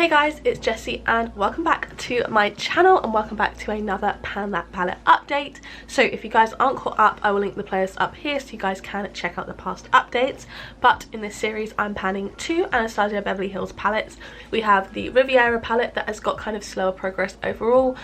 Hey guys, it's Jessie and welcome back to my channel and welcome back to another Pan That Palette update. So if you guys aren't caught up, I will link the playlist up here so you guys can check out the past updates. But in this series I'm panning two Anastasia Beverly Hills palettes. We have the Riviera palette that has got kind of slower progress overall,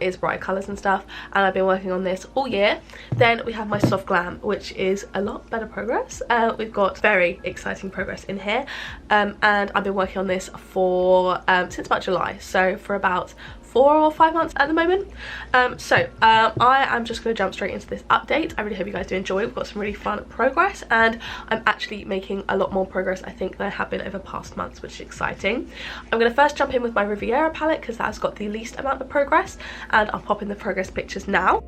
is bright colours and stuff, and I've been working on this all year. Then we have my Soft Glam, which is a lot better progress. We've got very exciting progress in here, and I've been working on this for since about July, so for about 4 or 5 months at the moment. I am just going to jump straight into this update. I really hope you guys do enjoy. We've got some really fun progress and I'm actually making a lot more progress I think than I have been over past months, which is exciting. I'm going to first jump in with my Riviera palette because that has got the least amount of progress, and I'll pop in the progress pictures now.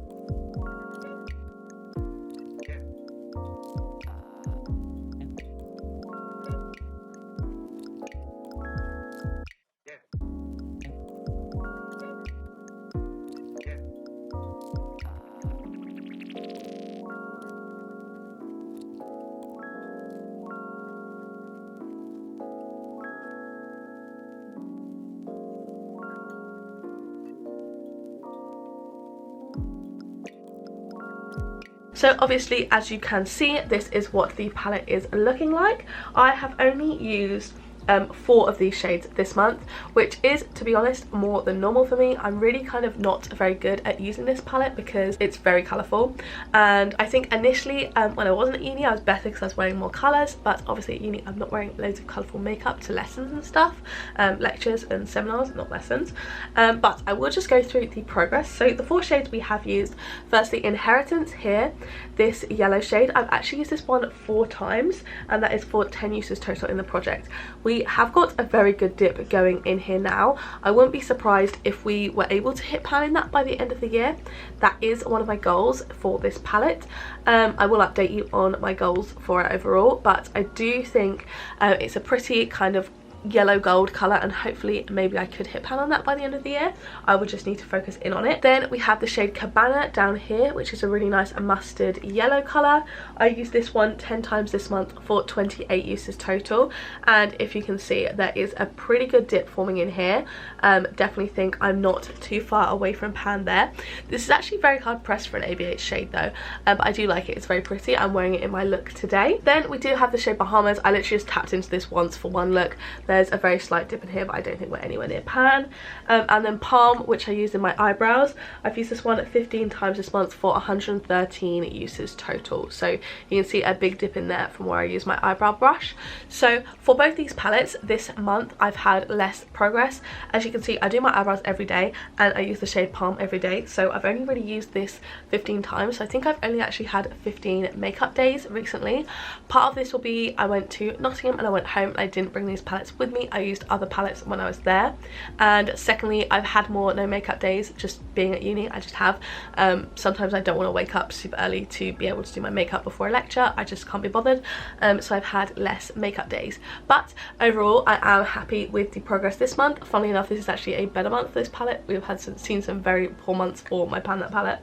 So obviously, as you can see, this is what the palette is looking like. I have only used 4 of these shades this month, which is, to be honest, more than normal for me. I'm really kind of not very good at using this palette because it's very colourful, and I think initially when I wasn't at uni I was better because I was wearing more colours, but obviously at uni I'm not wearing loads of colourful makeup to lessons and stuff, lectures and seminars, not lessons. But I will just go through the progress. So the 4 shades we have used: firstly, Inheritance here, this yellow shade. I've actually used this one 4 times, and that is for 10 uses total in the project. We have got a very good dip going in here now. I wouldn't be surprised if we were able to hit panning that by the end of the year. That is one of my goals for this palette. I will update you on my goals for it overall, but I do think it's a pretty kind of yellow gold colour, and hopefully maybe I could hit pan on that by the end of the year. I would just need to focus in on it. Then we have the shade Cabana down here, which is a really nice mustard yellow colour. I used this one 10 times this month for 28 uses total, and if you can see, there is a pretty good dip forming in here. Definitely think I'm not too far away from pan there. This is actually very hard pressed for an ABH shade though, but I do like it. It's very pretty. I'm wearing it in my look today. Then we do have the shade Bahamas. I literally just tapped into this once for one look. There's a very slight dip in here, but I don't think we're anywhere near pan. And then Palm, which I used in my eyebrows. I've used this one 15 times this month for 113 uses total. So you can see a big dip in there from where I use my eyebrow brush. So for both these palettes this month, I've had less progress. As you can see, I do my eyebrows every day and I use the shade Palm every day. So I've only really used this 15 times. So I think I've only actually had 15 makeup days recently. Part of this will be I went to Nottingham and I went home and I didn't bring these palettes with me. I used other palettes when I was there. And secondly, I've had more no makeup days just being at uni. I just have. Sometimes I don't want to wake up super early to be able to do my makeup before a lecture. I just can't be bothered. So I've had less makeup days. But overall, I am happy with the progress this month. Funnily enough, this is actually a better month for this palette. We've had seen some very poor months for my Pan That palette.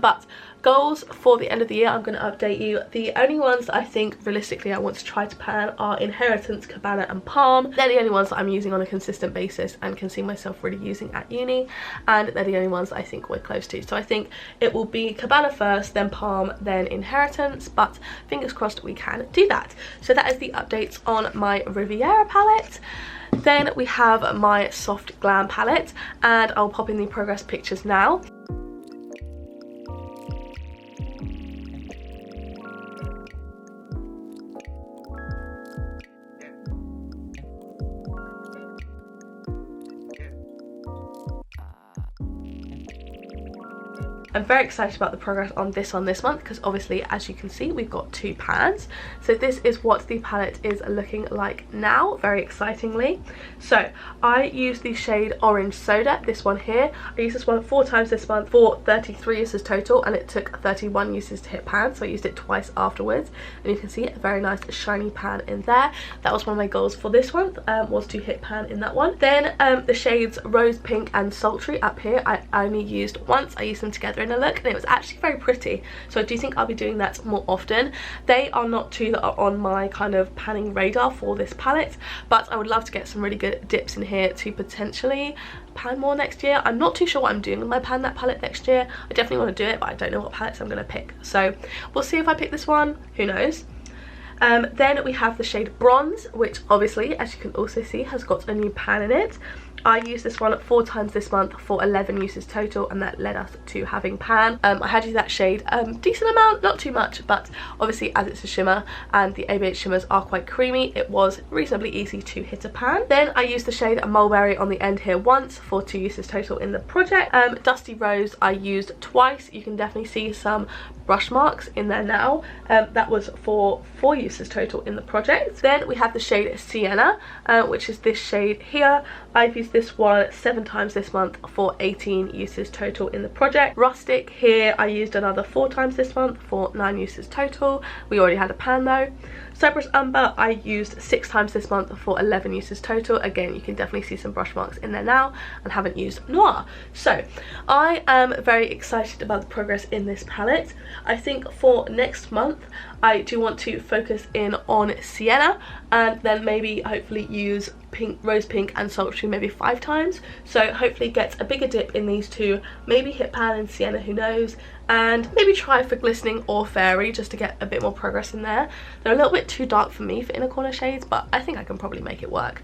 But goals for the end of the year, I'm going to update you. The only ones that I think realistically I want to try to pan are Inheritance, Cabana and Palm. They're the only ones that I'm using on a consistent basis and can see myself really using at uni, and they're the only ones that I think we're close to. So I think it will be Cabana first, then Palm, then Inheritance, but fingers crossed we can do that. So that is the updates on my Riviera palette. Then we have my Soft Glam palette, and I'll pop in the progress pictures now. I'm very excited about the progress on this one this month because obviously, as you can see, we've got 2 pans. So this is what the palette is looking like now, very excitingly. So I used the shade Orange Soda, this one here. I used this one 4 times this month for 33 uses total, and it took 31 uses to hit pan, so I used it twice afterwards. And you can see a very nice shiny pan in there. That was one of my goals for this month, was to hit pan in that one. Then the shades Rose Pink and Sultry up here, I only used once. I used them together in a look, and it was actually very pretty. So I do think I'll be doing that more often. They are not two that are on my kind of panning radar for this palette, but I would love to get some really good dips in here to potentially pan more next year. I'm not too sure what I'm doing with my pan that palette next year. I definitely want to do it, but I don't know what palettes I'm going to pick. So we'll see if I pick this one. Who knows? Then we have the shade Bronze, which obviously, as you can also see, has got a new pan in it. I used this one 4 times this month for 11 uses total, and that led us to having pan. I had used that shade decent amount, not too much, but obviously as it's a shimmer and the ABH shimmers are quite creamy, it was reasonably easy to hit a pan. Then I used the shade Mulberry on the end here once for 2 uses total in the project. Dusty Rose I used twice. You can definitely see some brush marks in there now. That was for 4 uses total in the project. Then we have the shade Sienna, which is this shade here. I've used this one 7 times this month for 18 uses total in the project. Rustic here I used another 4 times this month for 9 uses total. We already had a pan though. Cypress Umber I used 6 times this month for 11 uses total. Again, you can definitely see some brush marks in there now, and haven't used Noir. So I am very excited about the progress in this palette. I think for next month I do want to focus in on Sienna, and then maybe hopefully use pink, rose pink and sultry maybe 5 times. So hopefully get a bigger dip in these two, maybe hit pan and Sienna, who knows, and maybe try for Glistening or Fairy just to get a bit more progress in there. They're a little bit too dark for me for inner corner shades, but I think I can probably make it work.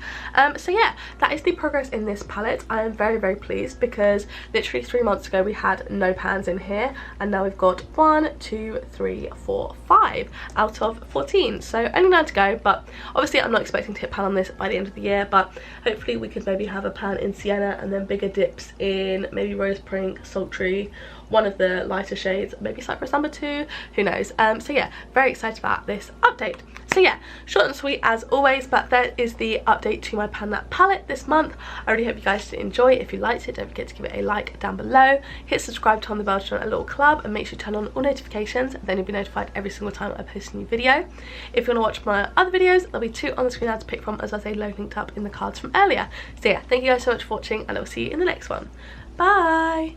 So yeah, that is the progress in this palette. I am very, very pleased, because literally 3 months ago we had no pans in here, and now we've got 1, 2, 3, 4, 5 out of 14. So only 9 to go, but obviously I'm not expecting to hit pan on this by the end of the year, but hopefully we could maybe have a pan in Sienna and then bigger dips in maybe Rose Pink, Sultry, one of the lighter shades, maybe Cypress Umber too, who knows. So yeah, very excited about this update. So yeah, short and sweet as always, but that is the update to my Pan That palette this month. I really hope you guys did enjoy. If you liked it, don't forget to give it a like down below. Hit subscribe, turn on the bell to join a little club, and make sure to turn on all notifications, then you'll be notified every single time I post a new video. If you want to watch my other videos, there'll be 2 on the screen now to pick from, as I say, low linked up in the cards from earlier. So yeah, thank you guys so much for watching, and I'll see you in the next one. Bye!